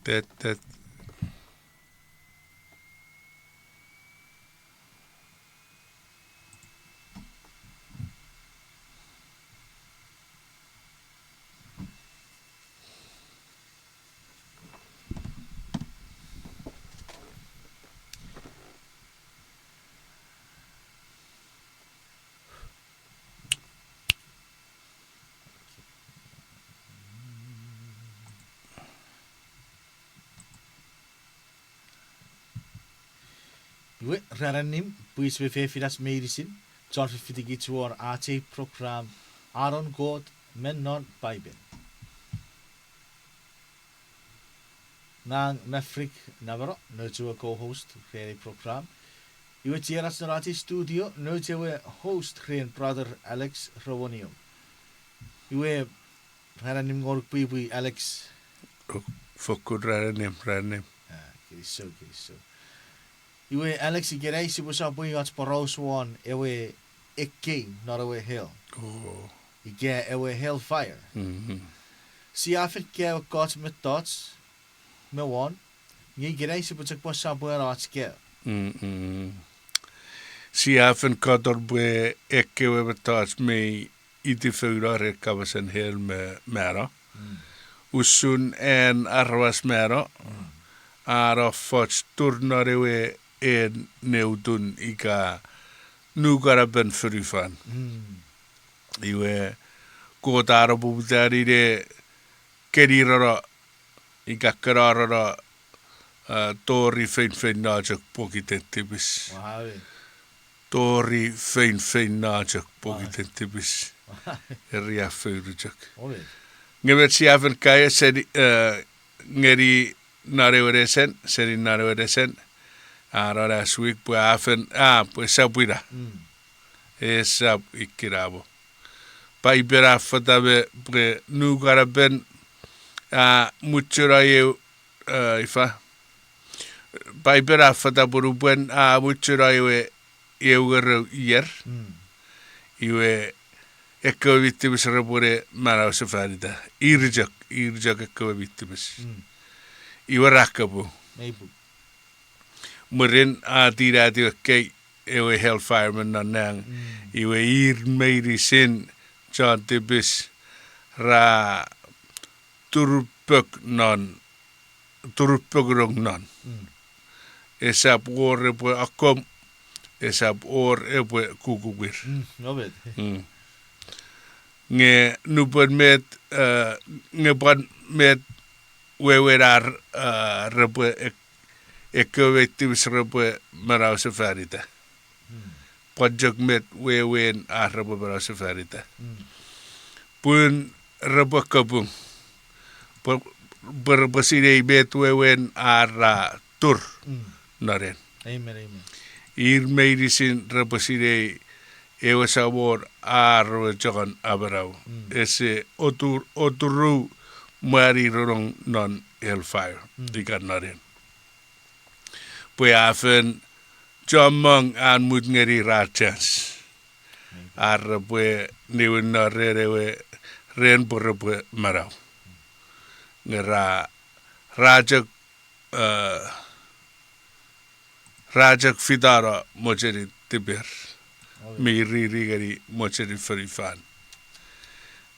That. Iwe, raranim, puis we filas medicine, John Fifty to our RT program, Alon God, men non Paipel. Nang Maverick Navaro, no to a co-host, very program. Iwe tieras no RT studio, no to a host, brother Alex Rawonium. Iwe, raranim ngor Pwipwi Alex. Fokkud raranim. So. Iwe Alex Gerei si was up we got Paros one ewe ekkei not ewe hell. Oh. Ige ewe Hellfire. Si afet ge got met dots me one. Ni Gerei si was up sa boer at ge. Si afen kador bwe ekewe betas me itifura rekawasen hel me mera. Usun en aramas mera. Ara fots turnarewe en neudun ika nukanapen fonufan. Iwe kotara bubutari de kerirara ika karara tori fein najak pokiten tipis. Tori fein najak pokiten tipis. Eria feurujak. Ngemet si afen kaya seni ngeni narewedesen, seni narewedesen. Ara last week pwe afen pwe sabwira. Sab ikirabo. Paipel afatabe pwe nukanapen muchura yeu ifa. Paipel afataburu buen muchura yeu gero yer. Iwe ekewe vittimis repure mara safarita. Irjak ekewe vittimis. Iwe rakabu. Murin tira ti ekkei ewe Hellfire men nang iwe meiri sin John tipis ra turupök non. Esap or epwe akom esap or epwe kukuwir. Nge nupan met ngepan met wewerar repwe ekewe tipis repwe marau safarita. Pajak met wewen repwe marau safarita. Pun repwe kabung. Berpesirei met wewen tur naren. Amen. Medicine repesirei ewe sabor repwe jagan abarau. Ese oturu mari rorong non Hellfire. Ikan naren. Pwe afen jamang an mut ngeri rachans. Pwe niwen na rerewe ren pwe marau. Ngera rajak fidara mocheri tiber. Mi riri mocheri fonufan.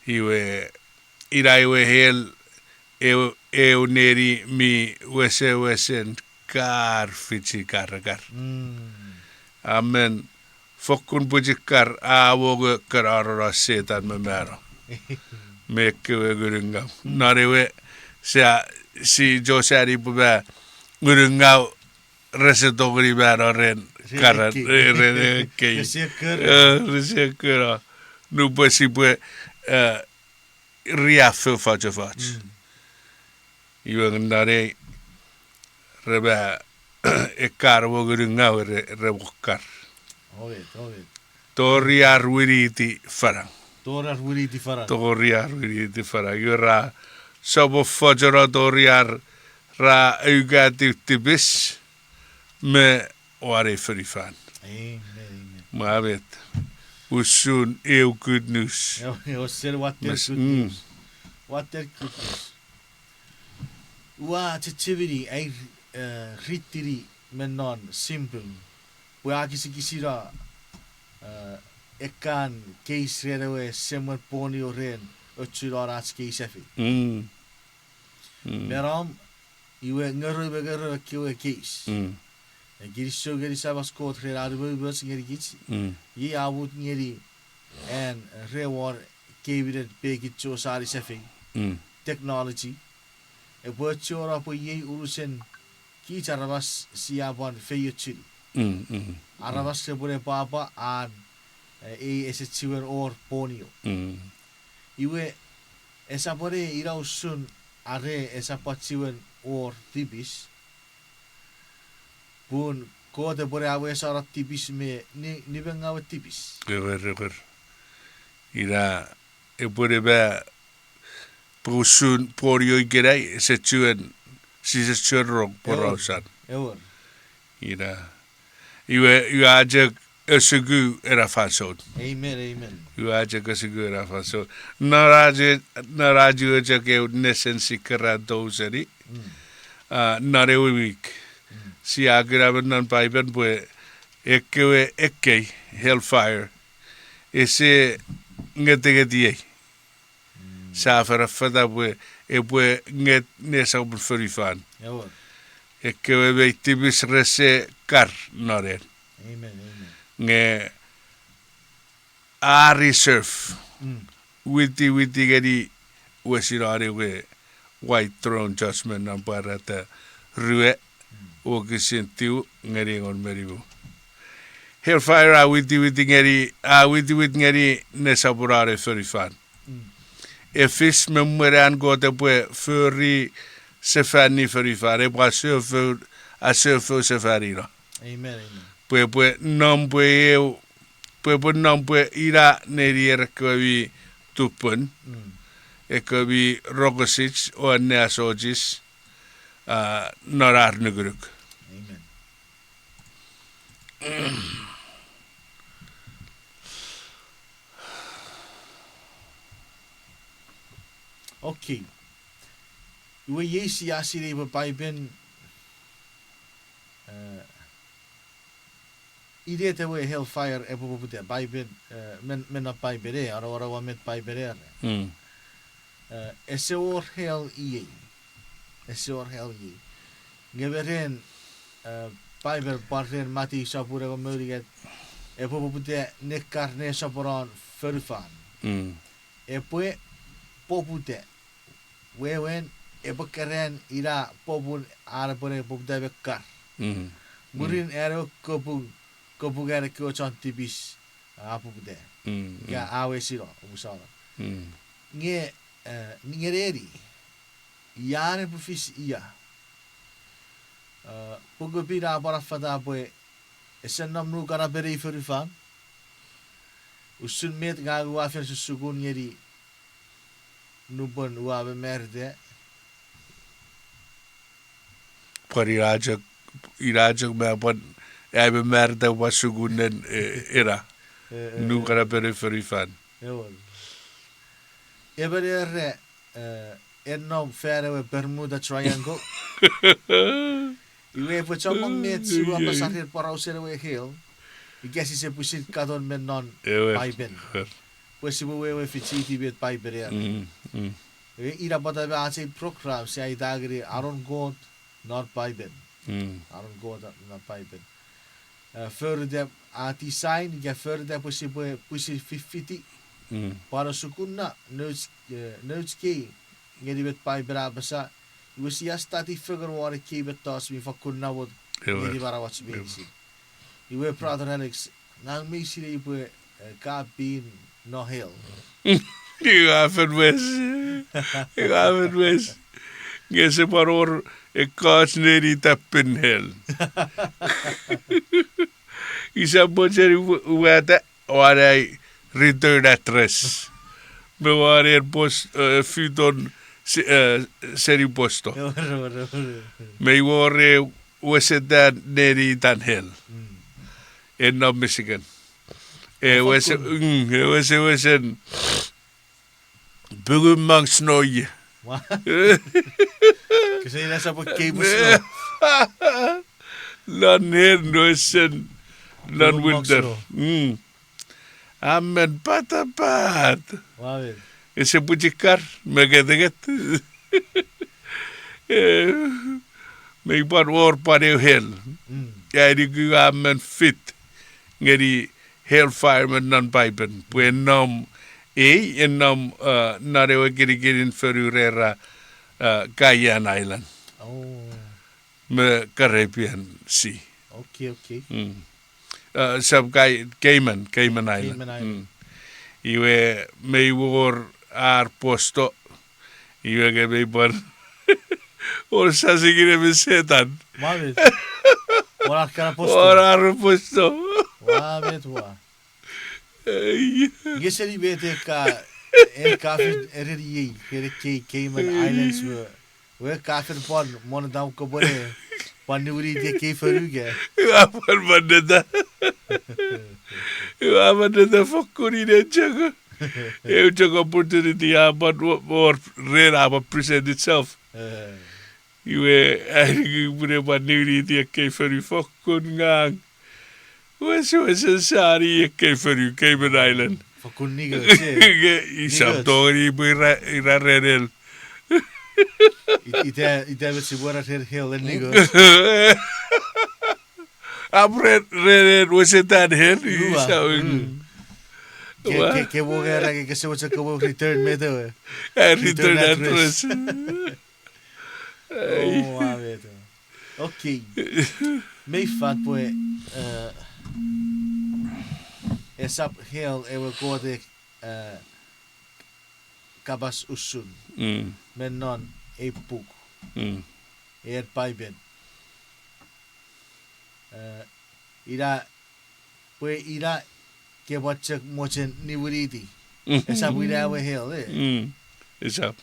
Iwe iraiwe hel eu neri mi wesen kar fici kar. Amen. Fokkun pujikar awoge karara setan memero. Mekewe gurungam. Narewe si josari pube gurungau resetogri bero ren karan ren ekkei. Resekera. Nupa si pue riafe fach. Iwe nare rebe ekkar wo gurungau rebokar. Toriar wiriti farang. Toriar wiriti farang. Yura sabo fajara toriar ra eugati tipis me ware fonufan. Amen. Mavet. Usun good news. What their good news? ua titiviri ai ritiri menon simple. Ua kisi-kisira ekan keis rerewe semwer poni o ren o tsurarats keisafi. Meram iwe ngero kiwe keis. Giriso gerisabas kot re arbu bus ngeri gits. Ye awut ngeri en rewar kevidet begitso sari safi. Technology. E botchora po ye urusen ki aramas siaban feitiw. Aramas ke bore papa an ese chiwer or ponio. Iwe esa bore ira usun are esa pachiwen or tipis. Bun kode bore awe sara tipis me ni bengawe tipis. Ewer. Ira e bore ba pusun porio gerai se chuen si se churro porosan. Ewer. Ira iwe aja esugu era fasod. Amen. Iwe aja esugu era fasod. Naraju aja ke nesen sikara dosari. Nare week. Si agra nan Paipel pwe ekewe ekkei Hellfire. Ese ngete Safara fada epwe nget nesoponoon. Ewer. Ekewe tipis rese kar nare. Amen. Nge ari surf. Witiwitinoo wesirare we white throne judgment namparata rue o kisintiu ngeri on meribu. Hellfire a witiwitinoo nesoponoon fonufan. E fis memoran gote pwe furi sefani fonufan e bra surfo sefari no. Amen. Pwe nampwe ira neri ekewe tupun. Ekewe rogosich o neasojis norar nuguruk. Amen. Okay. Iwe yesi asire iwe Paipel ide te we Hellfire e popute Paipel men Paipel ara wa met Paipel. Ese or hell ie. Ngeveren Paipel parren mati sapure ko muriget e popute nekkar nesoponoon fonufan. Epwe popute wewen epokeren ira popun arapore popute bekkar. Murin ero kopugere ko chan tipis apopute. Ya awe siro usara. Ngereri yare pufis iya. Pugopira para fada pwe esen namnu kana beri fonufan. Usun met gagu afen susugun ngeri nubon uabe merde. Por irajak meapon abe merde wasugunen era. Nukana beri fonufan. Ebere ennom fairway Bermuda Triangle. Iwe po chamang met siwa masarir para usere hill. Igesi se pusit kadon menon Paipel. Pues si we fichiti bet Paipel ya. Ira bata be ase program si ai dagri aron god not Paipel. Aron god not Paipel. Further ati sign ya further pusi 50 para sukunna notes ngedi bet Paipel abasa. Iwe siya stati figure war ki bet tas mi fakunna wod ngedi bara watch besi. Iwe brother Alex nang mi sila iwe kabin no hill. You haven't wes. Ngese paror e kas neri tappen hell. Isa bocheri wata warai return address. Me warer post futon seri posto. Me wore wesedan neri tan hell. In Michigan. Bugumang snoy. Kasi nasa pagkabos no. Lan her noisen lan Lulong wilder. magslo. Amen patapat. Maverick. Ese puchikar megadeget. May par war pare hell. Ja di gu amen fit. Ngeri Hellfire men nan Paipel. Puen nam en nam narewa giri ferurera Cayenne Island. Oh. Me Caribbean Sea. Okay. Sub Cayman Island. Cayman Island. Iwe may war ar posto. Iwe ke may par or sa sigire me setan. Maverick. Wala ka na posto. Or ar posto. Maverick wa. Geseli bete ka kafir ereri kere Cayman Islands we kafir pon mon dam ko bore panuri de ke feruge. Iwa mandeta fokkuri de jaga. Eu took opportunity but more rare about present itself. Iwe eigenlijk bude panuri de ke feru fokkun ngang. Was sari ekkei feru Cayman Island. Fakuniga Isam tori ira redel. ite vet si bora her hell en nigo. Red was it that hill? Que boga que se wacha ko return me do. Return address. Oh, Maverick. Okay. May fat boy esap hell ewe gode kabas usun men non epuk Paipel ira ke wacha mochen niwuriti esap ira we hell Esap.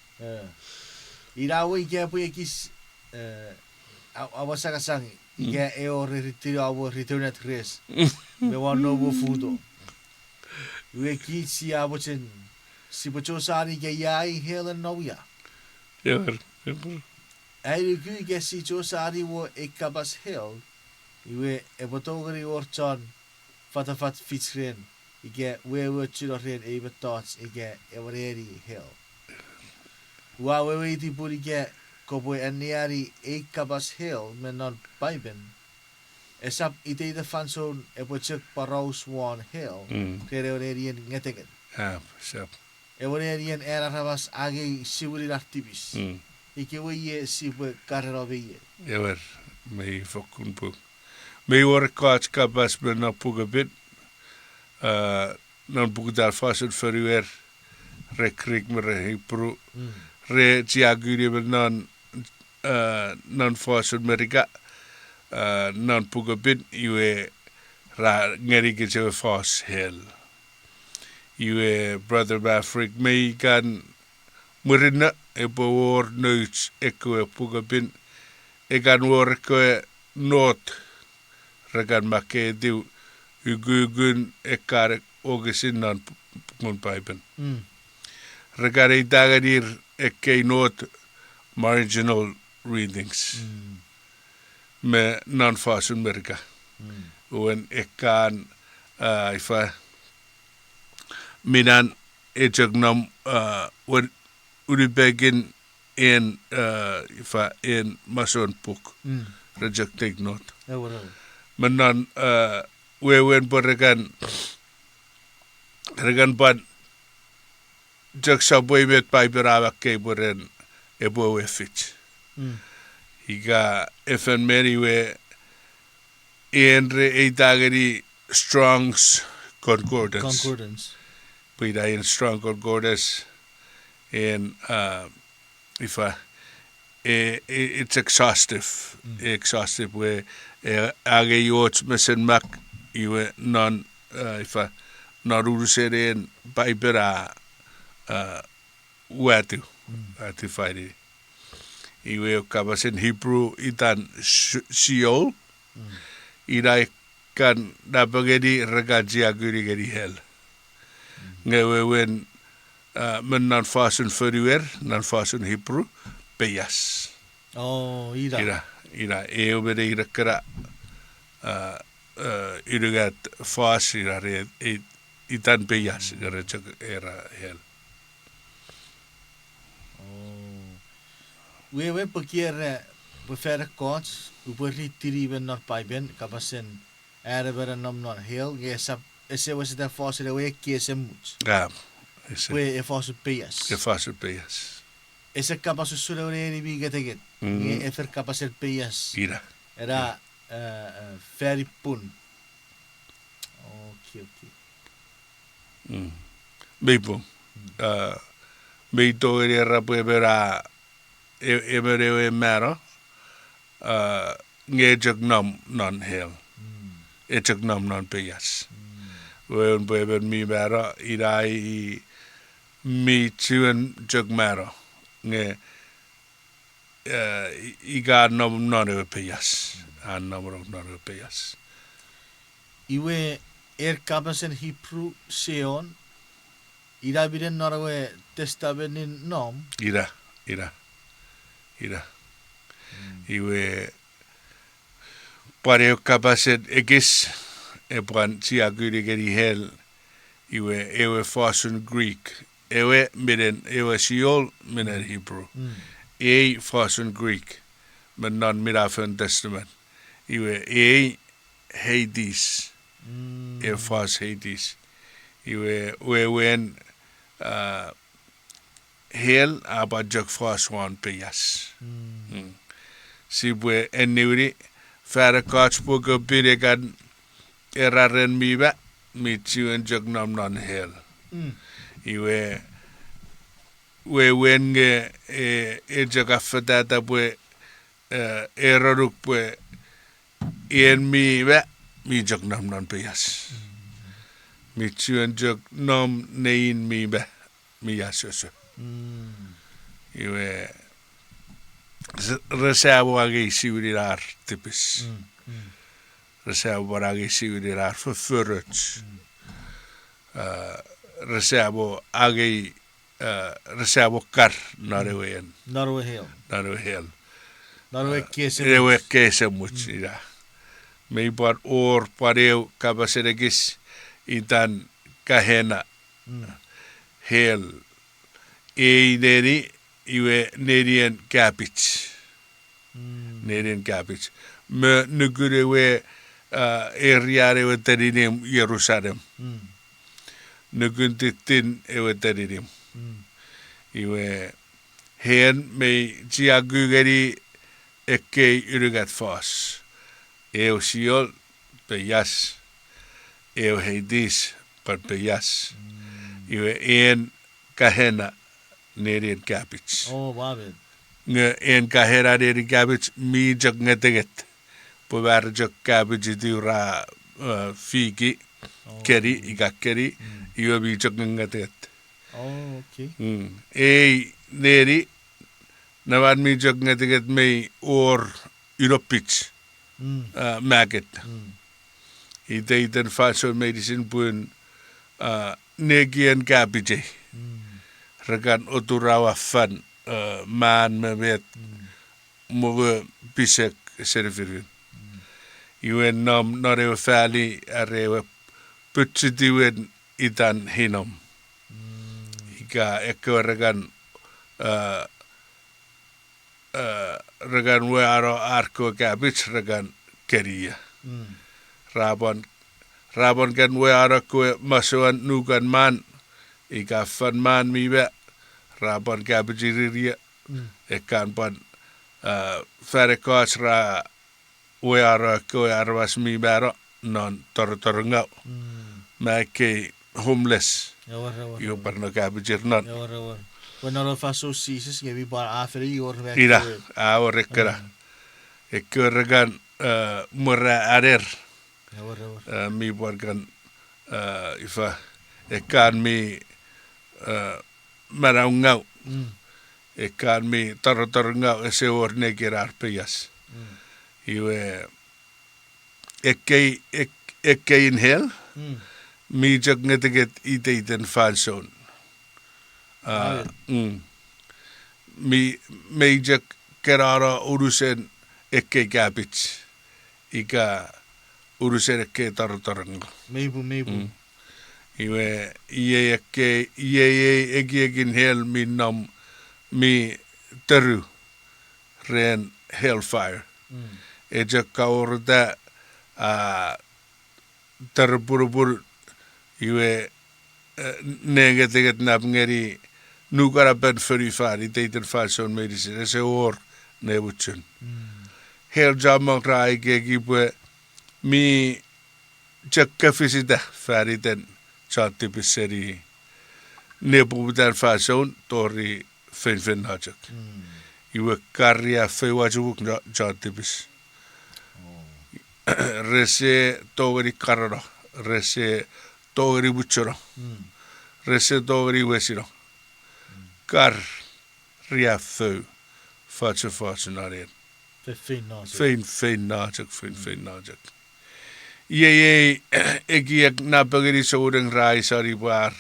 ira we ke pue kis awasaka sang ike eo retiro awo return at rest me wa no wo fudo we ki si abochen si bocho sari ke yai helen no ya Ever. ai ku ke si cho sari wo ekabas hell iwe ebotogri orchon fatafat fitzren ike we chiro ren ebe thoughts ike every hell wa we ti puri ke kobo eniari ekabas hell men non Paipel esap ite de fanson ebochek paraus one hell kere orerien ngetegen Sap. orerien aramas age siwuri tipis ike we si we karero be Ever. May fokkun pu. May war kaats kabas ben na puga bit. Non puga daar fasen feruer. Rekrik me hipru. Re tiaguri ben non fasen merika. Non puga bit iwe ra ngeri ke je fas hell. Iwe brother Maverick may kan murina ebo war nuits ekewe puga bit. Egan war ekewe not. Regan make diu ugugun ekkar ogesin nan mun Paipel. Regan idaganir ekkei not marginal readings. Me nan fasun merka. Uen ekkaan ifa minan ejagnam uribegin en ifa en mason puk. Rejecting not. Menan wewen regan ban jak saboy met Paipel ke boren epwe fit. Higa efen meri we enre eitageri Strong's concordance. Pida in strong concordance and ifa it's exhaustive. Exhaustive where age yots mesen mak iwe non ifa naruruseren Paipel watu ati fighting. Iwe kabas in Hebrew itan Sheol. Ira kan napagedi regaji aguri gedi hell. Ngewe wen men nan fasun feruer nan fasun Hebrew beyas. Oh, ira. Ira eubere ira kara irugat fas ira re itan peyas gara chak era hel. Oh. We pakier befer kots, uperi tiri ben nor paiben kapasen erever nom nor heel, gesap ese was the fas we kesem much. Ja, We e fas peyas. ke fas peyas. Ese kapas sura ore bi geteget. Nge efer kapas peyas. Ira. Era ferry pun. Okay. Beipo. Beito ere rapu bera e mero. Nge chak nom non hel. E chak nom non peyas. We un pueben mi mero irai mi chuen chak mero. Nge iga nom non e peyas. An nom non e peyas. Iwe kapasen Hebrew seon. Ira biren norwe testabenin nom. Ira. Iwe pareo kapaset ekis epan si aguri geri hel iwe ewe fasun Greek ewe miden ewe siol miden Hebrew fasun Greek men non mirafen testament iwe Hades fas Hades iwe wen hel abajak fas wan peyas sibwe ennuri fara katspuga biregan eraren miba mitsuan jak nam non hel iwe wen nge jak afadata bwe eraruk bwe en miba mi jak nam non peyas mitsuan jak nam nein miba mi yasoso iwe resabo agi siurirar tipis resabo agi siurirar förut resabo agi resabo kar Norwe hel. Norwe Kesem. kesem mutsira me par or pareu kabaseregis itan kahena hel neri iwe nerian cabbage. Me nugure we eriare we terinim Jerusalem. Nuguntitin ewe terinim. Iwe hen me jiagugeri ekkei urugat fas. Eo siol peyas. Eo heidis par peyas. Iwe en kahena nerian cabbage. Oh, wabed. Nge en kahera nerian cabbage mi jak ngeteget. Pubar jak cabbage diura figi keri iga keri iwa mi jak ngeteget. Oh, okay. Neri nawan mi jak ngeteget me or Europich maggot. Iten fashion medicine pun negian cabbage. Regan oturawa fan man met mowe bisek servirin. Iwen nom norewe fali arewe putsitiwen itan hinom. Ika ekkewe regan we aro arko cabbage regan keria. Rabon kan we aro kwe masuan nukan man. Ika fan man miwe rabon cabbage riria ekan pan farekas ra we aro kwe aramas miwe non torngau ma ke homeless yo parno cabbage non When all of us so seasons, we bar after your ira a rekra ekregan mura arer mi borgan ifa ekan mi marangau ekan mi torngau ese orne gerar peyas iwe ekkei in hel mi jak ngeteget iten fanson mi jak kerara urusen ekkei käpits. Ika urusen ekkei tarutaranga. Meibu. Iwe iye ekin hel minnam mi teru ren Hellfire. Eja kaurda terpurupur iwe negeteget nap ngeri nukanapen fonufan iteiten fason medicine ese or nebutsun. Hel jamang rai kekipwe mi jakkafisita färiten tipis seni nepuputan fason tori fonfufan. Iwe karja feitiw tipis. Rese togeri karara, rese togeri butchero, rese togeri wesiro. Kar ria feu, fatse narien. Fein najak. Ie ek napageri soudeng rai sari bar.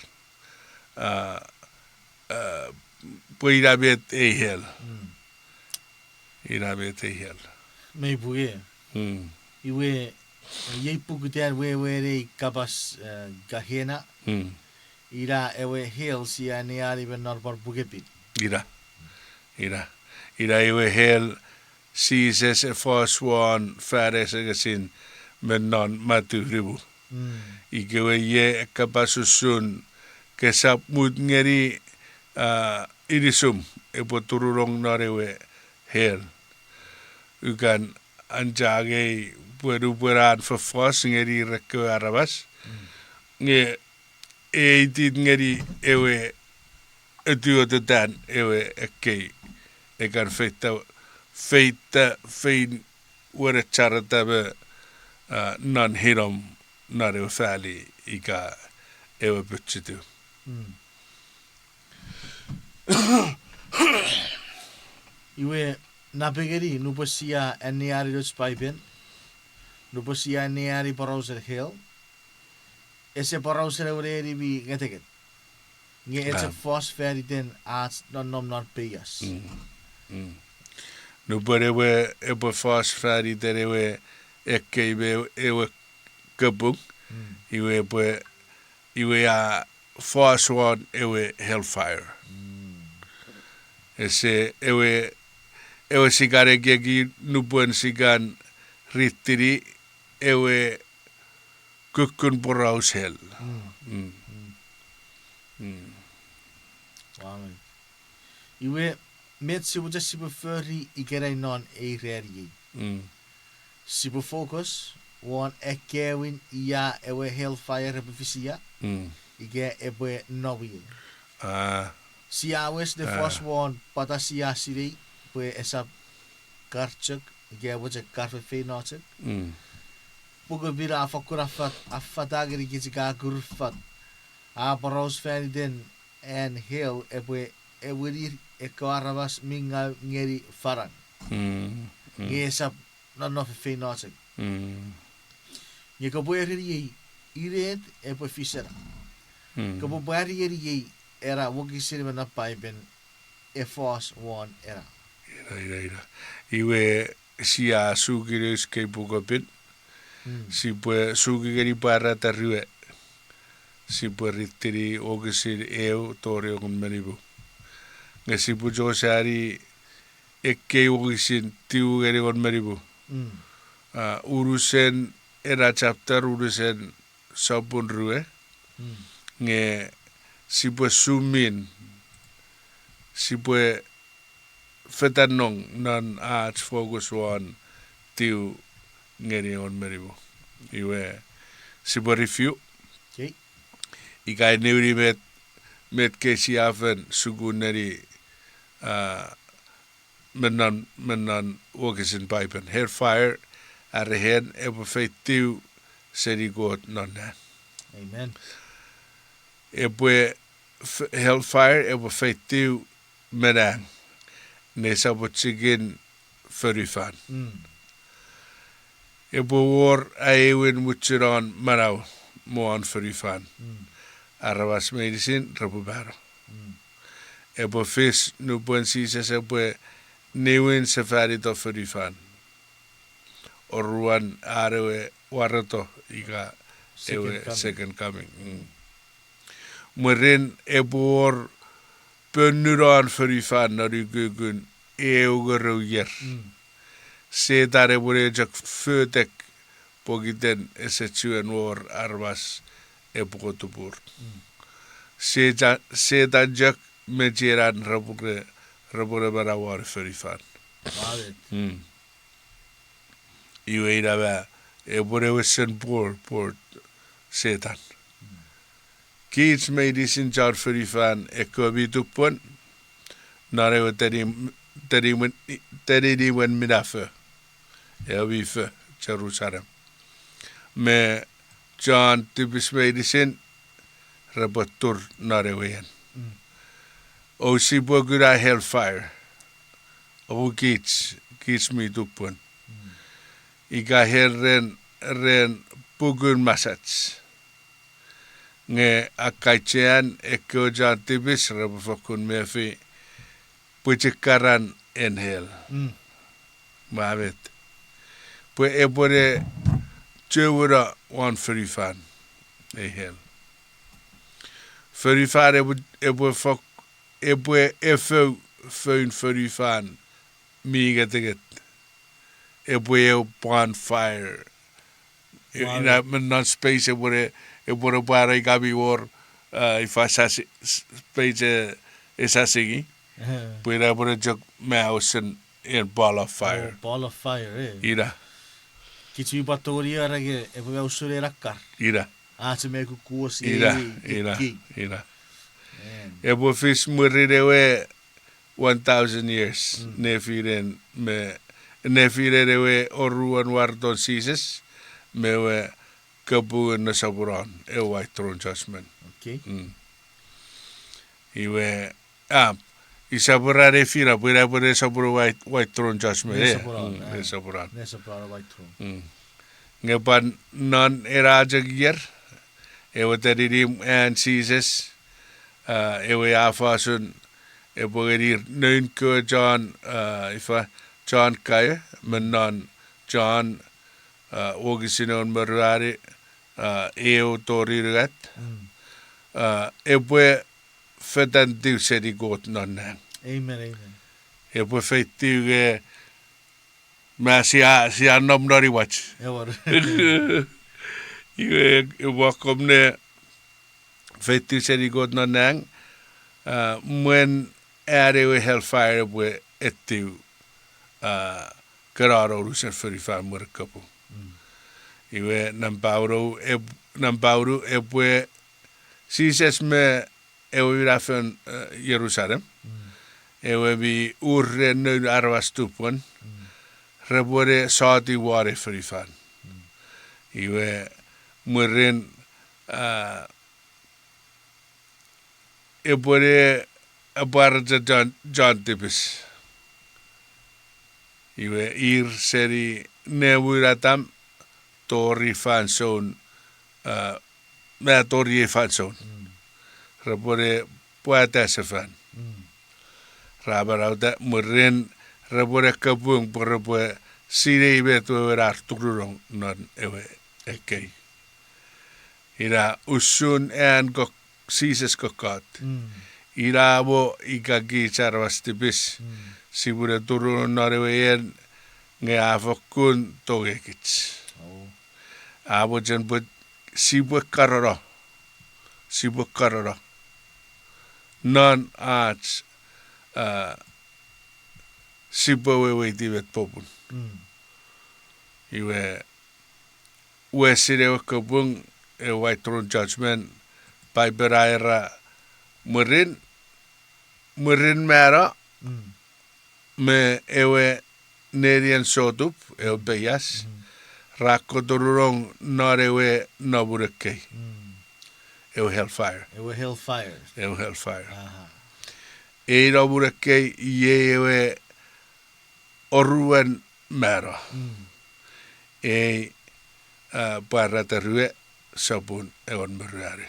Puirabet ehel. Irabet ehel. Meibu Iwe pukutean we kabas gahena. Ira ewe hel si aneari ben norbar bugepit. Ira iwe hel si ses fonfufan färdes agasin men non maturibu. Ikewe ye kabasusun kesap mut ngeri irisum epotururong narewe hel. Ukan anjage pueran fafos ngeri ekewe aramas. Nge eitit ngeri ewe etuotetan ewe ekkei. Ekan fein were charatabe non hirom narewe fali ika ewe putsitu. Iwe napegeri nuposia eniari dos Paipel. Nuposia eniari parauser hel. Ese parauser eureri bi geteket. Nge etse fos feriten aats non peyas. Nupere ewe fos feriten ewe ekkei ewe kapung. Iwe a fonfufan ewe Hellfire. Ese ewe sigare gegi nupuen sigan rittiri ewe kukun poraus hel. Iwe met sibu sibu furry ikerei non eireri. Sibu focus wan ekewin ia ewe Hellfire repufisia. Ike epwe nowi. Sia wes de fonfufan patasia siri pwe esap karchuk ike waje karfe feinochuk. Pugo bira afakurafat afatageri kitika kurfat. Paraus feriden en hel epwe ewirir aramas minga ngeri farang. Esap non feinochuk. Ye kaboyeri iret epwe fisera. Kaboyeri era wogisiri na Paipel fonfufan era. Ira. Iwe sia sugiris kei pukopin. Si pue sugigeri para tarriwe. Si pue rittiri ogisir tori okun menibu. Nge si pu josari ekkei ogisin tiu geri on menibu. Urusen era chapter urusen sabun rue. Nge si pue sumin. Si pue fetanong nan arts focus one tiu ngeni on meribu. Iwe si pue review. Ikai neuri met kesi afen suguneri menan wokisin Paipel. Hellfire arehen epo feitiw seni god nonna. Amen. Epwe Hellfire epo feitiw menang. Nesoponoon fonufan. Epo war aewin mutsiran manaw moan fonufan. Aramas medicine rapubaro. Epo fish nupuen sises epwe niwin safari to fonufan. Oruan arewe warato ika ewe second coming. Murin ebor penuran fonufan nari gugun eeugerojer. Se daar ebore jak fötek pogiten esetuen war aramas epokotubur. Se dan jak mejeran rabure barawar fonufan. Iweira ba ebore wesen por setan. Kids medicine jar fonufan ekkei tupon narewe teri wen minafe. Vi för Jerusalem. Med John tipis medicine rabatur narewen. Och si bogura Hellfire. Och kids me tupon. Ika ren pugun masats. Nge akaichean ekkei John tipis rabafakun mefi puchikaran en hell. Maverick. Pwe ebore tjewura wan fonufan hel. Fonufan epwe efeu fonufan miga tiget. Epwe bonfire. Ina non space ebore bara gabi war ifa space esasigi. Pwe ebore jok mausen in ball of fire. Ball of fire, Ira. Kitu batoria rage epwe usure rakar. Ira. Se meku kuosi. Ira. Epwe fish murirewe 1,000 years. Nefirewe oruan wardon seasons. Mewe kabu nesoponoon. White throne judgment. Okay. Iwe Isabura refira, pura sabura white throne judgment. Nesoponoon. Nesoponoon white throne. Ngepan non era jagir. Ewe tadidim and seasons. Ewe afasun. Ewe gerir neun ke John ifa John kaya menon John ogisinoon merari eo torirat. Ewe fetan diw seni got nonnang. Amen. Epwe feitiw ma siya nom nori watch. Iwe wakomne feitiw seni got nonnang. Mwen arewe Hellfire epwe ettiw kararo rusen fonufan murkapu. Iwe nambauru epwe sises me ewe rafen Jerusalem. Ewe bi urre neun aramas tupon. Rebore saati ware fonufan. Iwe murin ebore abarja John tipis. Iwe seri newiratam tori fanson me tori fanson. Rebore puatasefan. Rabarauda murin rebore kabung rebore sire betu tururong non ewe ekkei. Ira usun gok sises kokot. Ira bo ikagi charwas tipis. Sibure tururong norewe nge afokun togekits. Abo jen but sibwe karoro. Non arts sibwe witiwit popun. Iwe wesire kabung white throne judgment Paipel era murin mera me ewe nerian sotup ewe beyas rako tururong norewe noburekkei. Ewe Hellfire. Eira burekkei yewe oruen mera. Paraterue sabun ewan merari.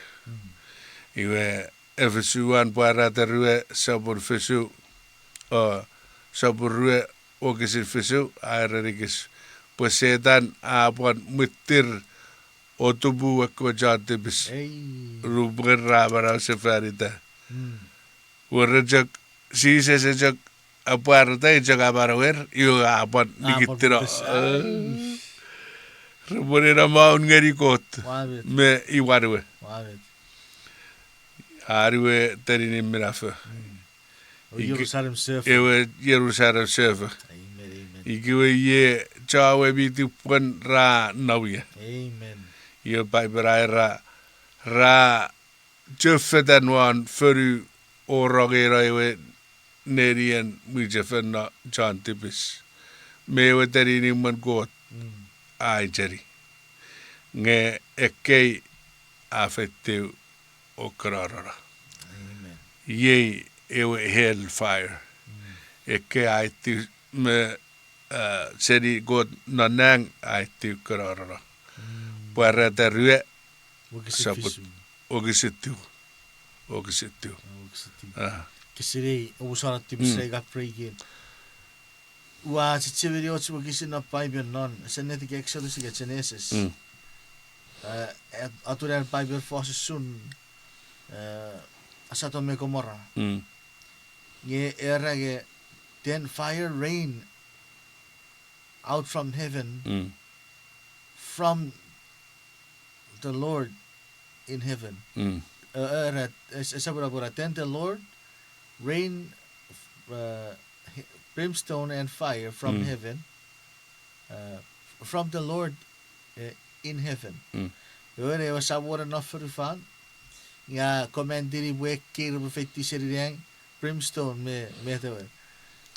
Iwe efesuan paraterue sabun fesu sapurue okisin fisu aerarikis pesetan apuan mitir otubu ekko tipis rubber rabara sefarita warajak sisesejak aparta ijak abarawer yo apuan nikitira Reborera maun ngeri kot me iwarwe arwe terini mirafa Jerusalem surfer. ewe Jerusalem surfer ikiwe ye chawe biti pun ra nawia Amen. ye Paipel ra jeffetan wan furu orogera ewe nerian mujefena John tipis mewe terini man kot ai jeri nge ekkei a feitiw o kararara ye ewe Hellfire ekkei ai ti me seni god nanang ai ti kararara para terue sabut ogisitu Kisiri usara tipis ga pregin. Wa chichiviri ochu gisina Paipel non senetik Exodus ga Genesis. Aturan Paipel forces sun asatome Gomorrah. Ye erage then fire rain out from heaven from the Lord in heaven. Then the Lord rain brimstone and fire from heaven, from the Lord in heaven. Ore was award enough for the fan. Ya commandiri wek kir feitiw seriang brimstone me the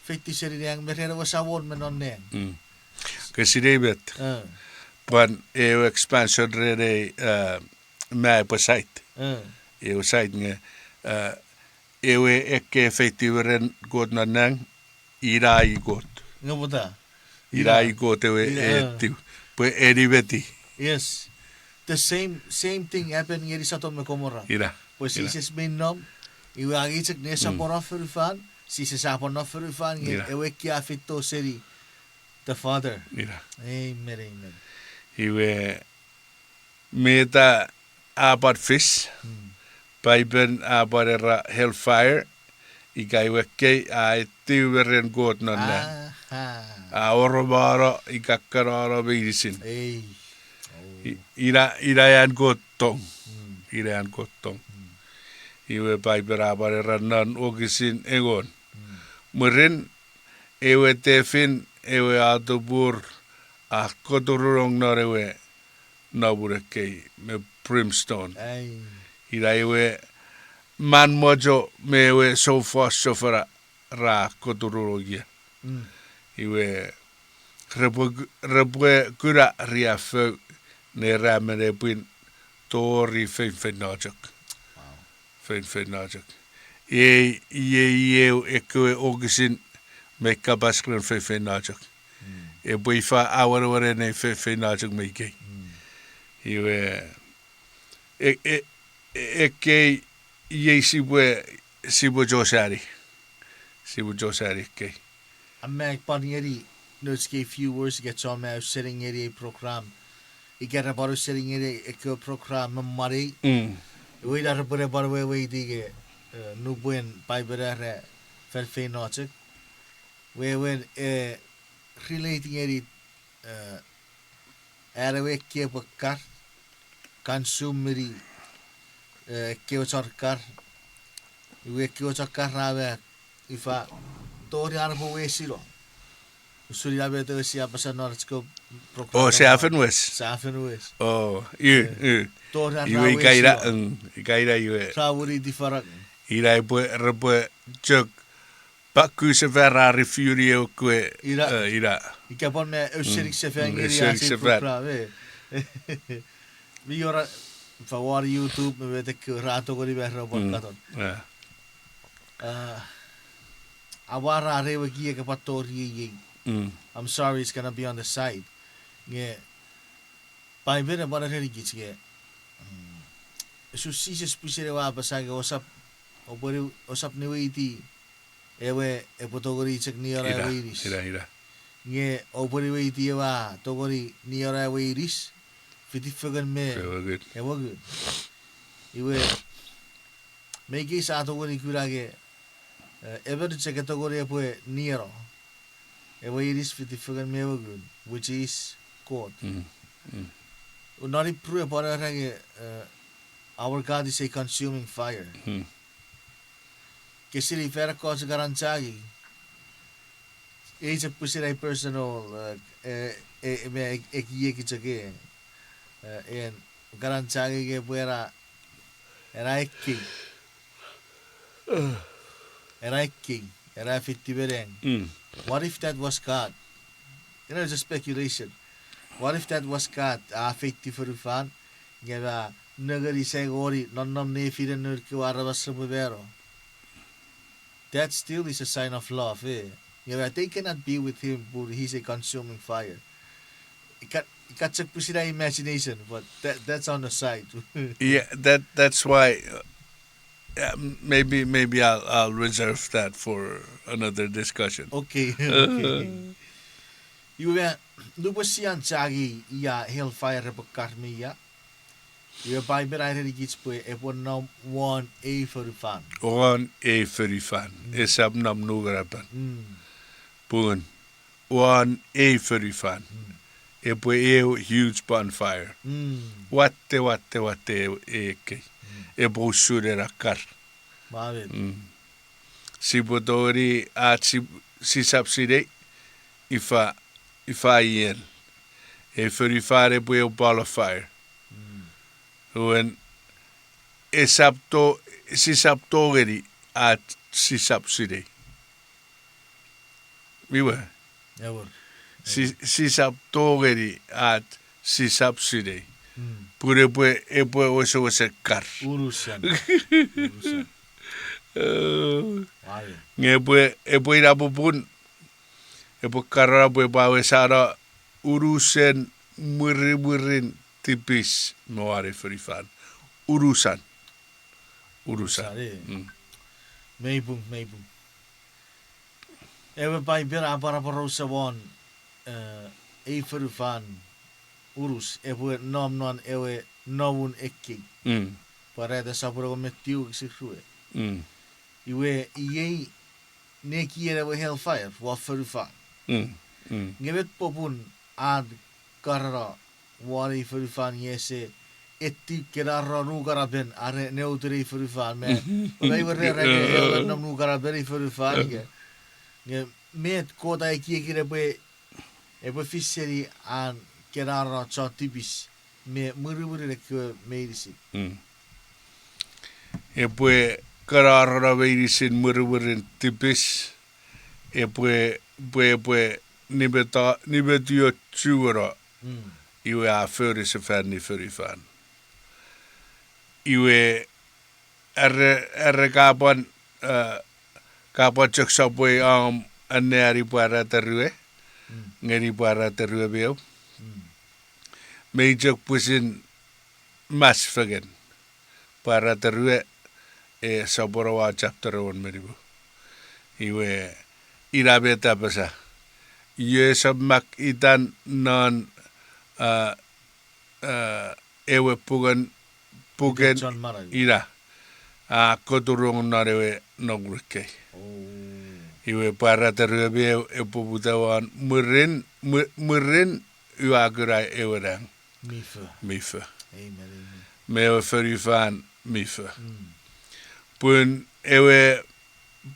feitiw seriang me was award me non neng. Kasiribet pan expansion rede mai pa site site nge ewe ekkei feitiw ren god nanang irai god ewe etiu pe eribeti Yes. The same thing happened here in Sodom and Gomorrah. Pues si se sminom, iwa agitsak nesoponoon fonufan, si se saponoon fonufan, ewe kia fito seri, the Father. Amen. Iwe meta apat fish, Paipel apat era Hellfire, ikai ekkei ai tiweren god nanang. A orobara ikakarara bidisin. Irayan gotong. Iwe Paipel abare ranan ogisin egon. Murin ewe tefin ewe atubur kotururong narewe naburekei me brimstone. Ira ewe man mojo mewe sofa sofara ra kotururogia. Iwe rebwe kura riafeu ne ramene pin tori fonfufan. Ye ekewe ogisin me kabaskren fonfufan. E buifa aware ne fonfufan me kei. Iwe ekkei ye sibu josari kei. Amek panieri notes gave few words get on me sitting in a program. I get about sitting in a program mari. We that about we dige no buen Paipel fonfufan. We were relating it arawe ke bakar consumeri ke sarkar we ke sarkar rawe ifa tori arbo we silo usuri abe to sia pasano arsko Oh, Safen West. Oh, you ikaira you. Trawuri different. Ira repo jog Baku se Ferrari Furio que ira. Ikapon me usirik se fengeri Vi ora favor YouTube me vede che rato con i berro portaton. Awara rewe gie ke patori. I'm sorry it's gonna be on the side. Yeah. Paipel about a really gets yeah. So si se spisere wa basage osap niwiti ewe epotogori chek ni ora ewe iris. Ira. Nge opori we itiwa togori ni ora ewe iris. Fitifagan me. Very good. Ewa good. Iwe meki sa togori kurage ever check togori epwe niero. Ewe iris fitifagan me ewa good, which is God. Unari prue para rage our God is a consuming fire. Kesiri fera cosa garanchagi. Each pusira personal me ekkei kichage. En garanchagi ke puera era ekkei. Era feitiw. What if that was God? You know, it's a speculation. What if that was God? Feitiw fonufan. Ngeva nagari segori nonnam ne firen nurku aramas mubero. That still is a sign of love, eh? Yeah, they cannot be with him, but he's a consuming fire. It's a pusida imagination, but that's on the side. Yeah, that's why. Maybe I'll reserve that for another discussion. Okay. You were Lubasian Chagi ya Hellfire Repokarmia. You were by Berai Gitspe, a one one a for the fan. One a for the fan. Esab nam nukanapen. Boon. One a for the fan. Epwe huge bonfire. What the ekkei. Ebo surera kar. Maverick. Sibodori at si subsidy ifa yen. E for the fire epwe ball of fire. When si saptogeri at si subsidy. We were. Si saptogeri at si subsidy. Pure epwe also was a car. Urusan. Epwe rapupun. Epwe karapwe bawe sara urusen murin tipis moare fonufan. Urusan. Meibung. Ewe bai bera para rosa won e fonufan urus ewe non ewe novun ekkei. Para da sapuro metiu sikrue. Iwe iei neki ewe Hellfire wa fonufan. Ngevet popun ad karara wari fonufan yese etti kerara nukanapen are neutri fonufan me. Bai were nam nukanapen fonufan ge. Nge met kota ekkei epwe fisseri an kerara cha tipis me muri ke meirisi. Epwe karara meirisin muri tipis. Epwe nibetuo tsuara. Iwe a fyris y fan ni fonufan. Iwe kapan jaksapwe anneari para terue. Ngeni para terue beo. Meijak pusin mas fagen. Para terue sabarawa chapter 1 meribu. Iwe irabeta pasa. Iwe sabmak itan non ewe pugan ira koturung narewe nogrike. Iwe para terue beo epubutawan murin uagura ewerang. Mifa. Amen. Mewe fonufan mifa. Pun ewe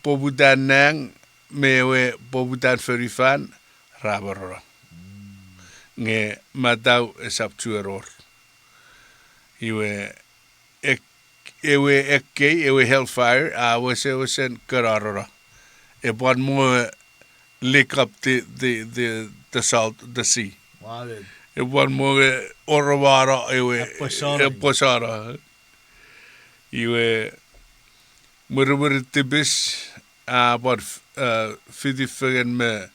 pobutan nang mewe pobutan fonufan rabarora. Nge matau esaptueror. Iwe ekkei, ewe Hellfire, was kararora. Upon more lick up the salt, the sea. Upon more oravara, ewe posara. Iwe murmur tipis, but feitiw me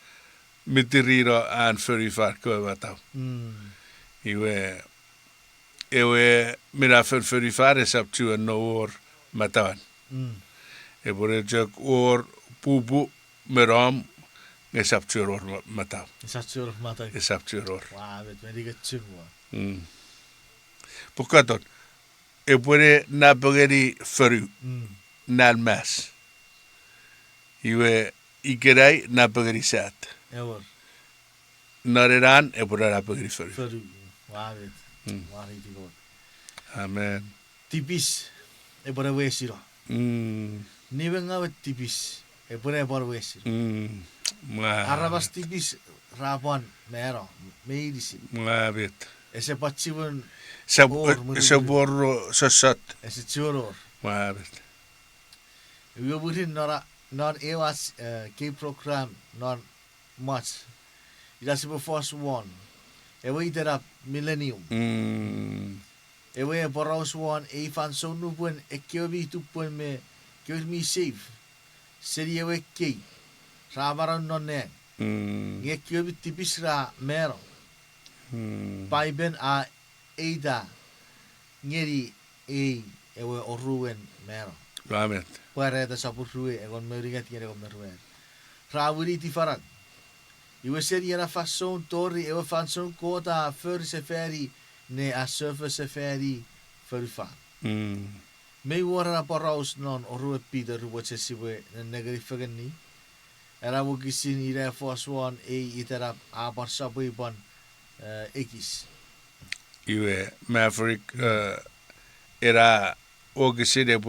mitirira and fonufan ko matau. Ewe mira fonufan is up to a no or matawan. Epore jak or pupu meram ngesapturor mata. Satsuur mata. Ngesapturor. Waavet, men liket tjumua. Pokaton. Epwe na bageri feru nalmas. Iwe ikerai na bageri sat. Ewer, Nareran epwe na bageri feru. feru. Waavet. Waarit ikot. Amen. Tipis, epore wesiro. Niwe ngawet tipis, epore epore wesiro. Aramas tipis rapuan mero, meidisi. Mavit. Ese patsivun Sabor sasat. ese tjuror. Mavit. We burin non ewas key program non much. It has the first one. Ewe iterap millennium. Ewe boros one fan so nupun ekewe tupun me give me safe. Seri ewe key. Rabaran non ne. Ekewe tipis ra mero. Paiben a eida ngeri ewe oruen mero. Amen. Puare da sapurue egon merigat ngere egon meruen. Rawuri ti farag. Iwe seri era fasson torri ewe fasson kota för seferi ne a surfer seferi förfan. Me wara paraus non orue Peter wache siwe negeri fagani. Era wogisin ira foswan itera abar sabui bon ekis. Iwe Maverick era ogiside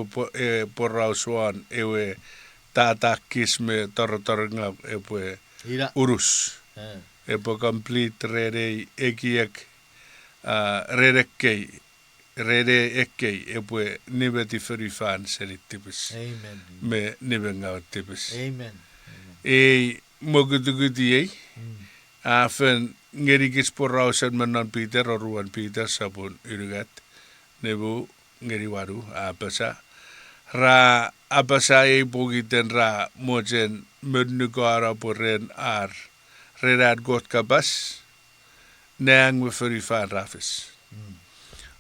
porrauswan ewe tatakis me tortornga epwe Ira urus. Epo complete rede ekiek rede ekkei epwe nibeti fonufan seni tipis. Amen. Me nibenga tipis. Amen. Mogutuguti afen ngerikis porrausan menon Peter oruan Peter sabun irugat nebu ngeri waru apasa ra apasa bogiten ra mojen mednugara poren redat got kabas nang we fonufan rafis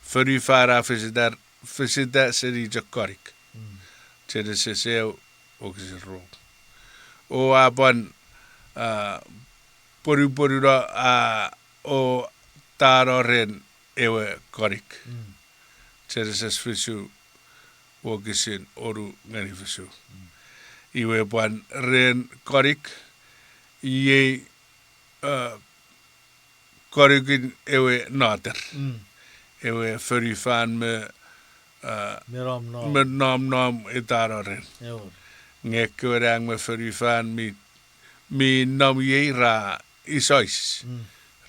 fonufan rafis dar visita seri jakorik chede seseu ogisro o apan pori ra o taroren ewe korik Cereses fisu wogisin oru ngani fisu. Iwe pan ren korik ye korikin ewe nater. Ewe fonufan me nom itaroren. Ngeke rang me fonufan mi nom ye ra isois.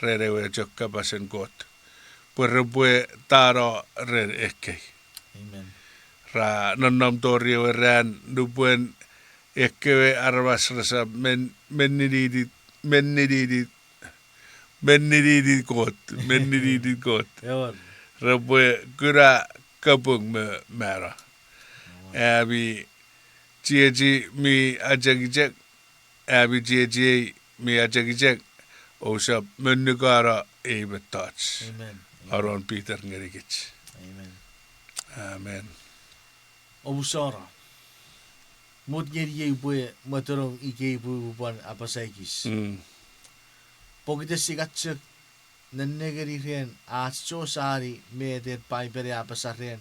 Rerewe jokka pasen got. Pwipwi taro ren ekkei. Amen. Ra nonnom tori ran dupuen ekewe aramas rasa menidit kot. Ewer. Rapwe kura kapung me mera. Abi GG mi ajagijek. Abi GG mi ajagijek. Osap menugara touch. Amen. Aron Peter ngerikich. Amen. Amen. Obusara. Mut ngeri bue matorong ike bu ban apasaikis. Pogite sigatchek nannegeri ren acho sari me de Paipel apasaren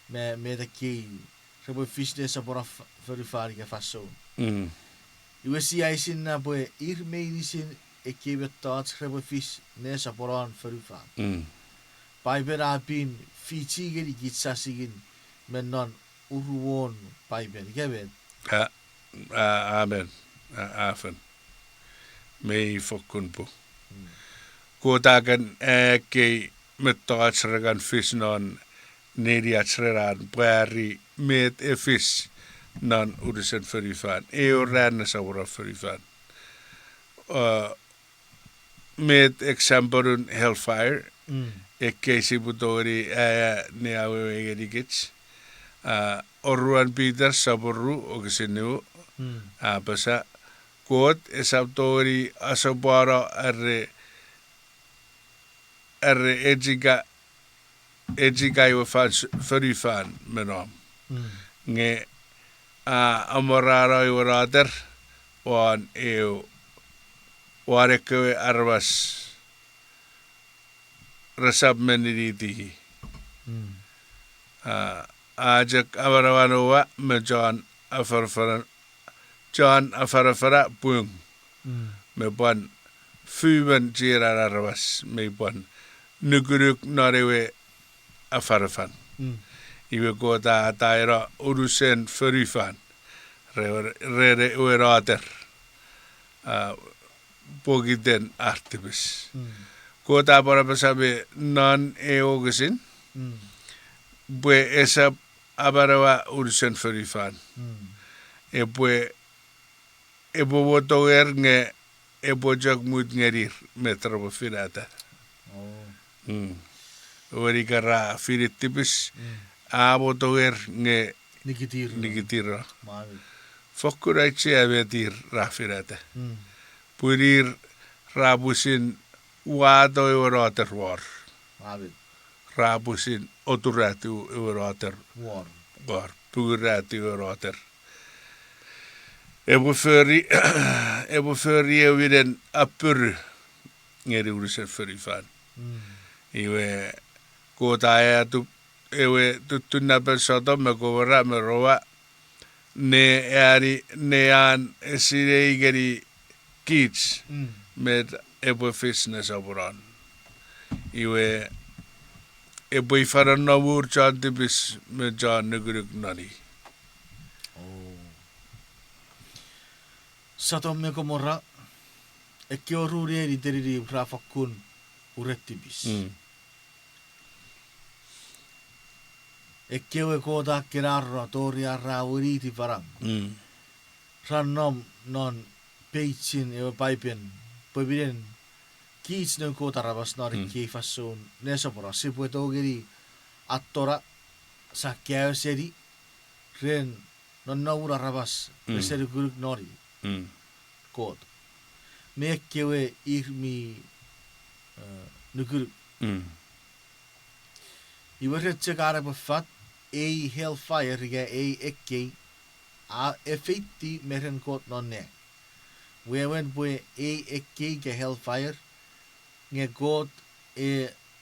me de kei. Rebo fish de sabora verifari ke faso. Iwe si aisin na bue ir medicine ekewe tots rebo fish nesoponoon verifan. Paipel apin fichigeri gitsasigin menon uruon Paipel gebet. Amen. Afen. Mei fokunpu. Kotakan ekkei mettoatsregan fish non nediatsreran pwari met e fish non urisen verifan. Ran sabora verifan. Met example Hellfire. Ekkei sibutori ne awe gerikits. Oruan Peter saboru ogisinu. Apasa kot esautori asobara arre ejiga iwe fan verifan menom. Nge amoraro I warater wan ekewe aramas resap meniriti ajak awarawanowa me John afarafara puung me bon fuwen jira aramas me bon nukuruk narewe afarafan iwe kota taira urusen fonufan re uerater pogiten tipis kota para pasabe non eogesin bue esa abarawa urusen fonufan epwe wotoger nge epojak mut ngerir metrobo firata Orikara firit tipis abotoger nge nikitira Maverick. Fokurai betir rafirata purir rabusin wado eurater war Maverick. rabusin oturatu eurater War. puratu eurater ebo föri eviden appur ngeri urusen fonufan iwe kota tu ewe tutunapen soto me kovara me roa ne an esire igeri kids med epwe fish nesoponoon iwe epwe ifaran nawur John tipis me John nukuruk nani Satomme komora ekkeoruri di teriri rafakun urettibis. Ekewe kota kerarra toria rauriti parang. Rannom non peitsin ewe paipen pwibiden kiits no kota rabas nari keifasun nesopora sipue togeri attora sakkeayo seri ren non naura rabas seri guruk nori kot. Me ekewe irmi nukuru. Iwe retse kare befat Hellfire riga ekkei feitiw meren kot nonne. Wewen bue ekkei ke Hellfire nge kot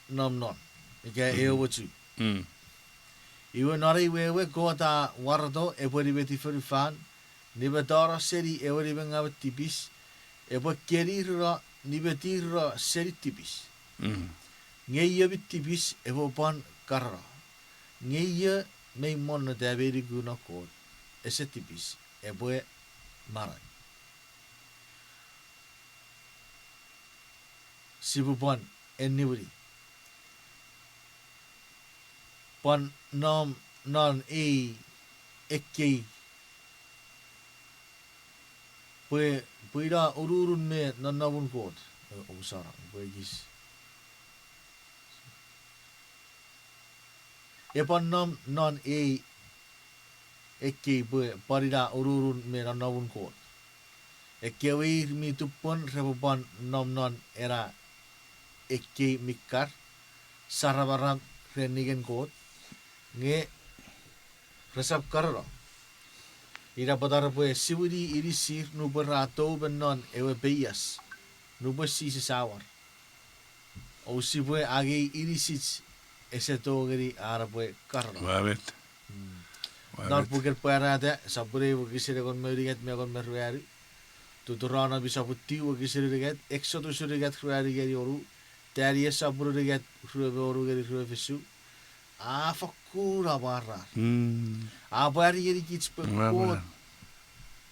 nomnon. Ike wotu. Iwe nari wewe kota wardo epwe fonufan nibetara seri ewe ngawet tipis epwe kerira nibetira seri tipis. Ngeye bit tipis epwe pan karra. Ngeye me mon daveri guna kot ese tipis epwe marai. Sibu pan anybody. Pan non ekkei puida ururun me nannavun kot usara puegis epan non ekkei parida ururun me nannavun kot ekewe mi tupon repopan non era ekkei mikkar sarabaram renigen kot nge resap karro ira badar pue siwiri irisir nuberato benon ewe beyas nubesi sawar o sibue age irisits ese togeri arapue karro Wavet dar puger parada sabure gisire kon meriget me kon merwari tuturana bisa putiu gisire riget exodus riget khwari geri oru tari sabure riget khwari oru geri khwari fisu fakura barra bari geri kits pe kot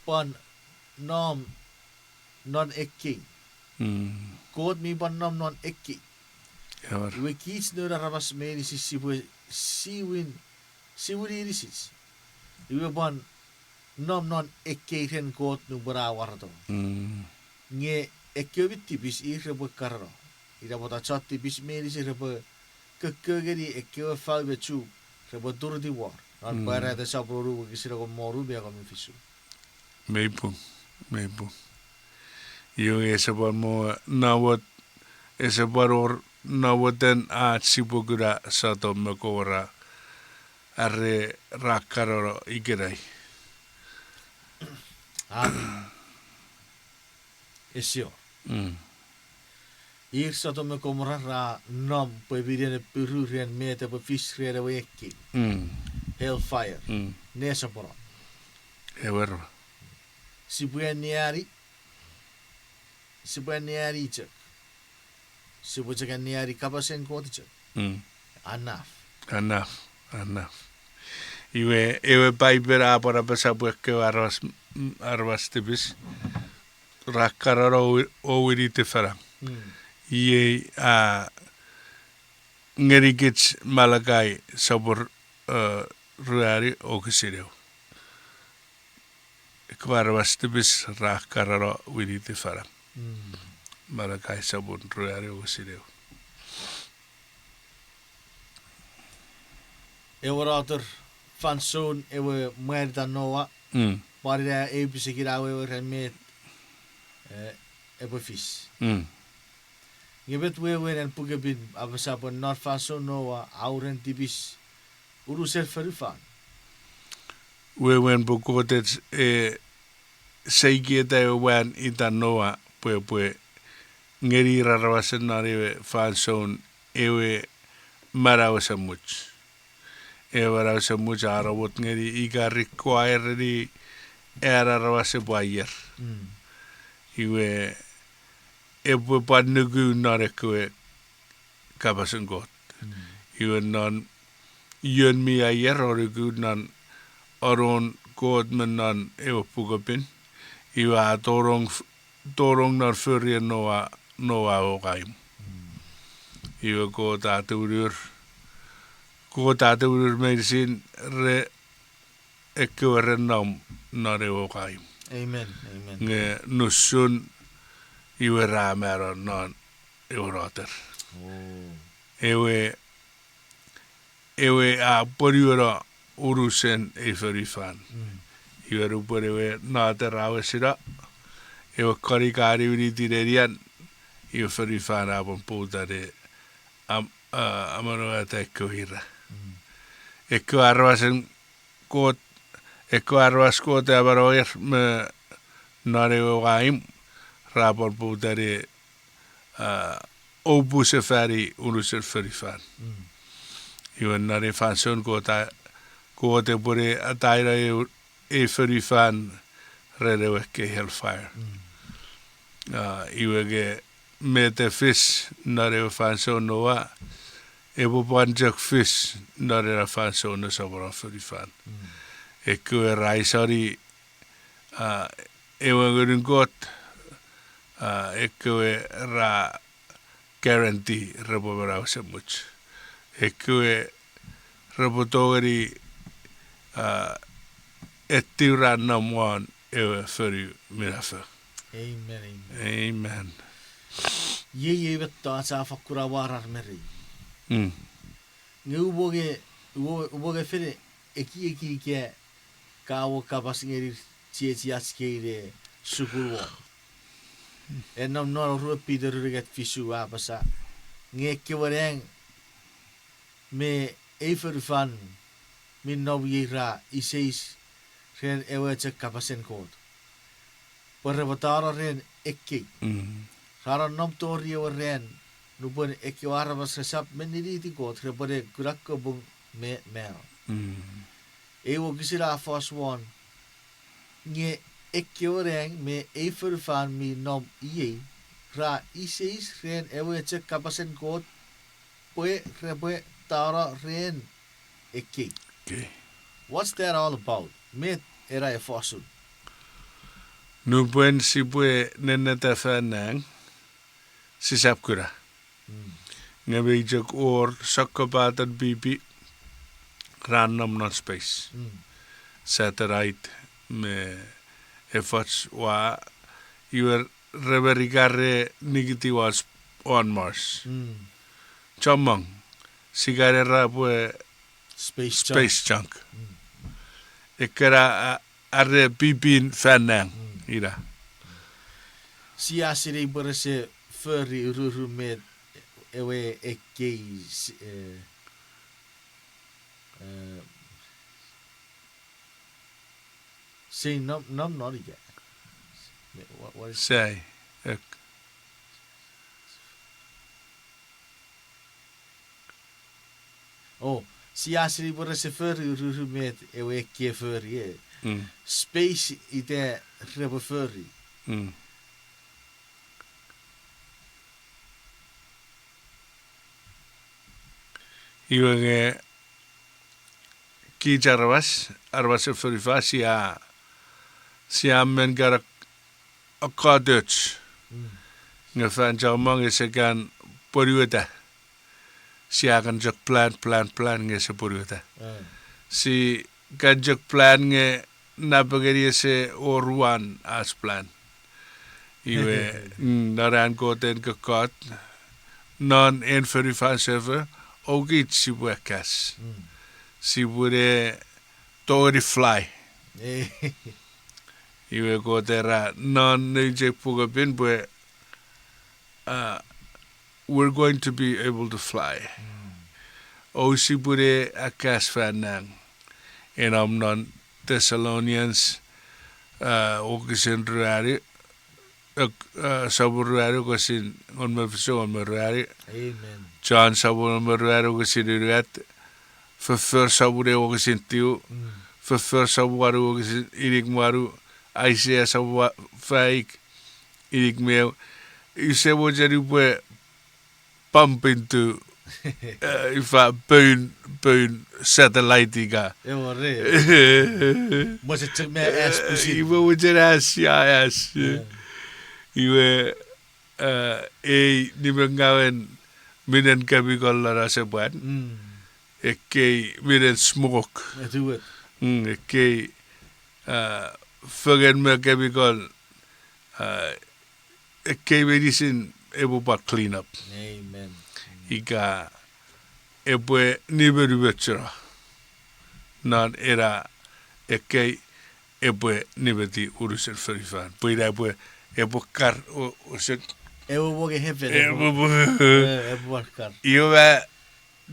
pan non ekkei kot mi pan non ekkei we kits no rabas meni siwiri risits iwe pan non ekkei ren kot nu bara warto nge ekewe tipis rebo karro ira bota chat tipis meni rebo kakageri ekewe falbe chu rebo durdi war nan bara da sabroru gisira ko moru be ko fisu Meipung yung esabon mo nawat esabaror nawaten sibugura sa to makora are rakaroro igerai Amen. Esio. Eerst om me komen ra nam Pwipwi perurian met op vis rede weki. Hellfire. Nesoponoon. Ewer. Sibuan niari cek. Sibuan niari kapasen koti cek. Enough. Ewe Paipel apara pesapu ekkei aramas tipis. Rakkarara o witiwitinoo. Ie ngeni kits malakai sabur ruari o kisireu. Aramas tipis rakkarara witiwitinoo. Malakai sabur ruari o kisireu. Ewe rater van zo'n ewe muerta noa. Maar daar even zeker ewe met epwe vis. Je bent weer en pugabin abasap not van zo'n noa auren tipis urusel fonufan. We wen bukotet seiki te wen ita noa pwe ngeri rarawasen nare van zo'n ewe marawasa much. Ewe se much arawot ngeri iga require di era rawase buayer. Iwe epwe panugu nare kwe kapasen got. Iwe non yun mi ayer origu non oron god men non ewe pugapin. Iwe a torong nar furie noa o gaim. Iwe go tate urur medicine re ekewe re nam nare o gaim. Amen. Nge nusun iwe ramero non ewe roter. Ewe a poriura urusen fonufan. Iwe rupur ewe nate rawe sira. Ewe karikari witiwitinoo iwe fonufan apon puutare amano ekkei. Ekkei arvasen koot te avaroir me nare o gaim rapor puutare opuse fari urusel fonufan. Iwe nare fanson koote pure ataira fonufan rede ekkei Hellfire. Iwe ge mete fish nare fanson noa ewe panjak fish nare fanson nesoponoon fonufan. Ekewe raisari ewe geringot ekewe ra guarantee repobera se much. Ekewe repotogeri ettiura namuan ewe feri mirafa. Amen. Ye vettaa saa fakkura varar meri. Nge uboge fere eki ke kawo kapas ngeri cie askeire sukurwo. Enam nor rupi deruget fisu apasa. Nge kewereng me fonufan min nou yera iseis ren ewe cek kapasen koot. Perrebatara ren ekkei. Rara nom tori ewe ren nupon ekkei aramas resap meniriti koot repore kurakko bung me mel. Ewe gisira foswan nge ekkei reng me fonufan mi nom iei ra iseis ren ewe cek kapasen koot pwe tara ren ekkei. What's that all about? Me era e fosun. Nupuen sipue neneta fanang sisapkura. Ngabijak or sakkapatan pipi random not space. Satellite me efforts wa your reverigare negatives on Mars. Chamang sigarera pue space junk. Ekera arre pipin fanang ira. Sia siri berse furry ruru met ewe ekkei say nom noriga. What is Say. Oh, si asri bora se furry ruru met ewe ke furry. Mm. Space I de rebe furry. Mm. Iwe ki arwas e furifa si a men gara a ka Dutch. Nga fan jamang is gan poriweta. Si a kan jak plan nge se poriweta. Si kan jak plan nge nabagari se oruan as plan. Iwe naran koten kakot non en furifa server ogit si wekas. Si bude tori fly. Iwe kotera non je puga bin bwe we're going to be able to fly. O si bude akas fanang. En om non Thessalonians okisin ruari sabur ruari okisin on me fiso on me ruari. Amen. John sabur on me ruari okisin ruat. För sabure okisin tiu. För sabur okisin irik maru. Isaiah sabur faik irik meu. Ise wo jadi bwe pump into ifa burn satellite ga. Ewa re. Mo se tuk me as pusin. Iwe wo jadi as. Iwe ni mengawen minen kami kollara sebuan. Ekkei minen smoke. Do it. Ekkei förgen me kami kol ekkei medicine ebo bat clean up. Amen. Ika epwe niberu betchera. Non era ekkei epwe nibeti urusen ferifan. Puira epwe kar urusen. Ewa woge heaven. Ewa kar. Iwe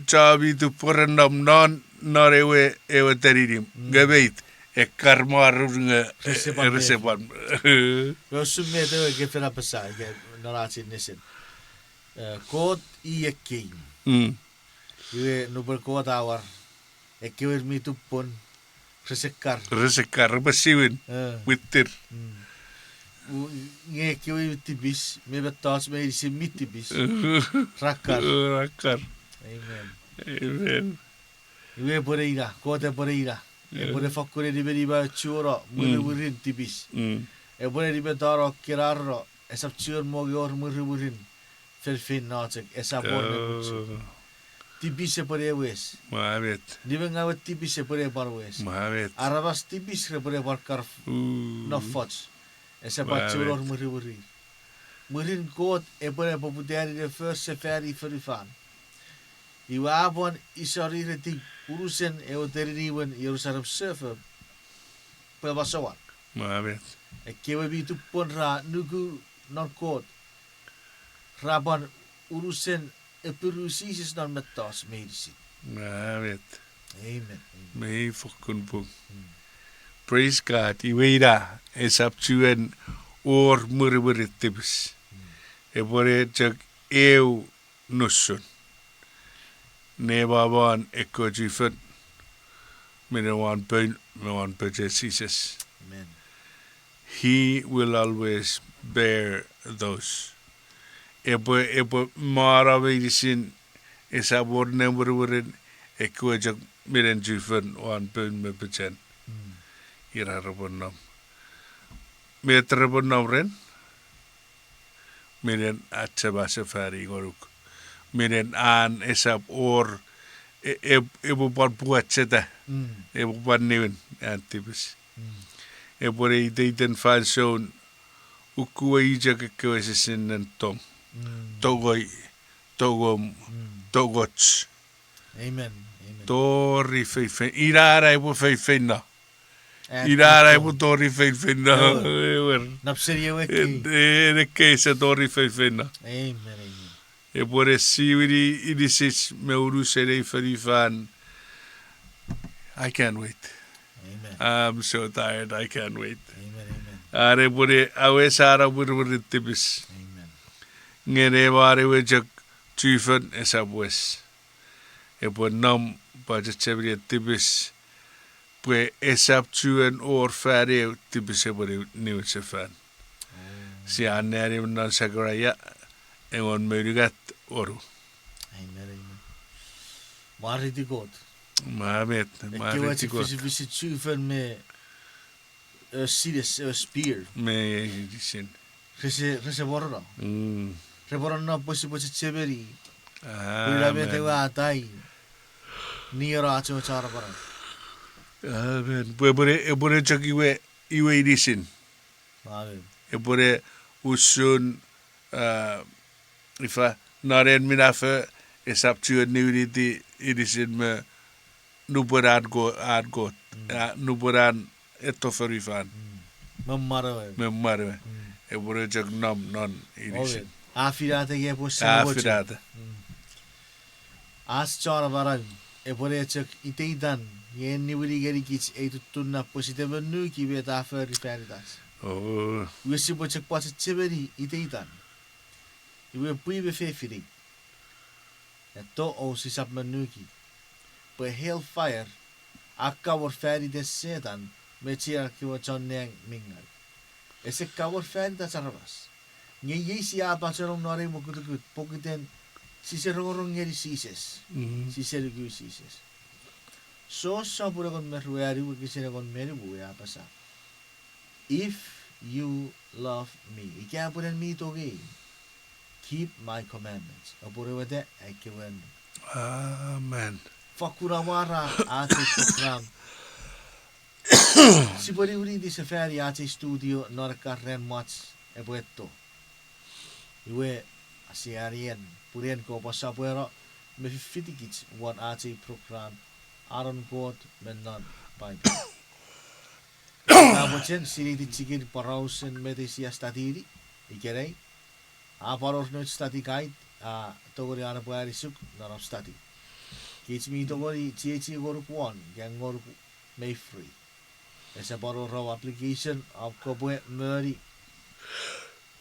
jabi tu porendam non ewe teririm. Gebeit kar marunga resepan. Wel summe te ge fera pasa ge narati nesen. Kot I ekkei. Iwe no ber kot awar. Ekewe mi tu pon resekar basiwin witir. Nge ekewe tipis me betas me isi mi tipis. Rakar. Amen. Iwe boreira, kota boreira. E bore fakkore di beriba churo, murin tipis. E bore di bedaro kirarro, e sap chur mogior murin. Ferfin natek, e sap borne. Tipis e bore wes. Maverick. Nivenga wet tipis e bore bar wes. Maverick. Aramas tipis e bore bar kar no fots. E sap churor murin. Murin kot e bore popuderi de first safari ferifan. Iwa abon isari reti urusen e o teriwen Jerusalem surfer pe basawan. Maverick. E kewe bitu pon ra nugu non kot. Raban urusen e perusisis non metas medicine. Maverick. Amen. May fucking book. Praise God. Iweira is up to an or murmuritibus. E bore jak eu nusun. Nebaban ekojifut. Minawan Jesus. Amen. He will always bear those. Ebo maravisin isabor nemurwurin ekojak miren jifun wan pen mepechen. Irarabonam. Metrabonam ren. Miren atsaba safari goruk. Miren an esap or ebo ban buatseta. Ebo ban newen antibus. Ebo rei deiten fan zone ukua ijak ekkewe sin en tom. Togoi togots. Amen. Tori feifein. Irara ebo feifeina. Irara ebo tori feifeina. Napserie weki. Ekkei se tori feifeina. Amen. E pore siwiri inisis meuru serei ferifan. I can't wait. Amen. I'm so tired. I can't wait. Amen. Are bure awe sara bure tipis. Amen. Ngeni ware we jak tuifan esabwes. Epo nam baje chebri tipis. Pwe esab tuen or fare tipis ebore new sefan. Si aneri nan sagraya engon merigat oru. Amen. Mari di God. Mamet, Ekewe te visi tuven me serious spear. me disin. Rese borra. Rebora na posi cheberi. Amen. Bete wa tai. Niera acho chara bara. Amen. Ebore jak iwe disin. Amen. Ebore usun ifa naren minafe esap tuen niwiti idisin me nuberan go nuberan etoferifan. Memara. Memare. Ebore jak nam non idisin. Afirate ye posi. Afirate. As chara bara. Ebore chak iteidan. Ye niwiri geri kits tunna posi te nu ki be ta feriferitas. Oh. Wisi po chak pasi cheberi iteidan. Iwe Pwipwi fefiri. To o si sap menuki. Pe Hellfire. Akka war feri de sedan. Me chia ki wa chonneng mingal. Ese ka war feri da aramas. Nye yesi a bacherong nore mo kutukut. Pokiten si serong ngeri sises. Si sergu sises. So sapura kon meruari wo kisene kon meri bu ya pasa. If you love me. Ikya puren mi toge. Keep my commandments. Apure wete ekewe. Amen. Fakurawara ate program. Si pori uri di seferi ate studio norka ren mats ebueto. Iwe asiarien purien ko pasapuero me fitikits wat ate program Aron God menan Paipel. Kabochen siri di chikir parausen metesia statiri ikere. A paror no stati guide a togori ana puari suk non stati. Kits mi togori chichi goru kuan yang goru may free. Esa paror raw application of kopwe meri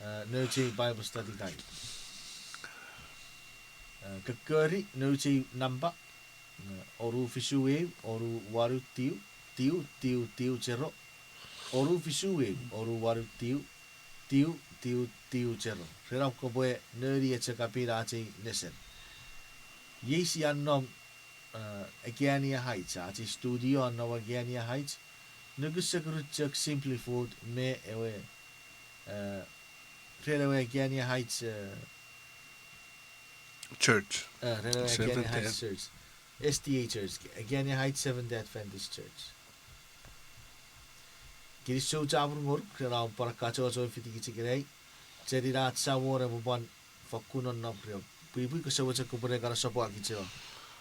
no Bible study guide. Kakari no number oru fisuwe oru waru tiu chero. Oru fisuwe oru waru tiu chero. Rerap ko boy neri echa kapira ache nesen. Yesi annom Ekei Heights ache studio annom Ekei Heights. Nugusekru chak simply food me ewe Relewe Ekei Heights Church. Relewe Ekei Seventh Heights Church. STA Church. Ekei Heights Seventh Adventist Church. Kiri show chabur ngor kira para kacho fiti kichikirei. Jadi rat sawore buban fakunon na prio. Pwipwi ko sawo ko pare kara sapo akicho.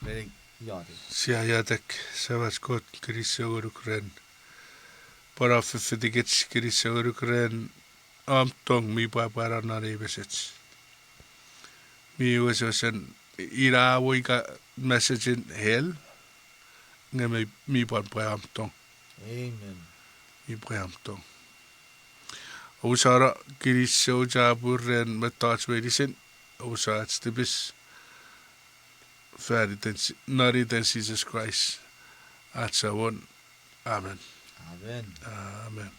Very yade. Siajatek savaskot krisourukren. Para fitikets krisourukren amtong mi papara na rebesets. Mi wasosen ira woika message in hell. Ngeme mi papara amtong. Amen. Mi papara amtong. Usara kirisau jaburen metats wedisen. Usara tipis. Färdigt nari den Jesus Christ. Att så Amen. Amen. Amen.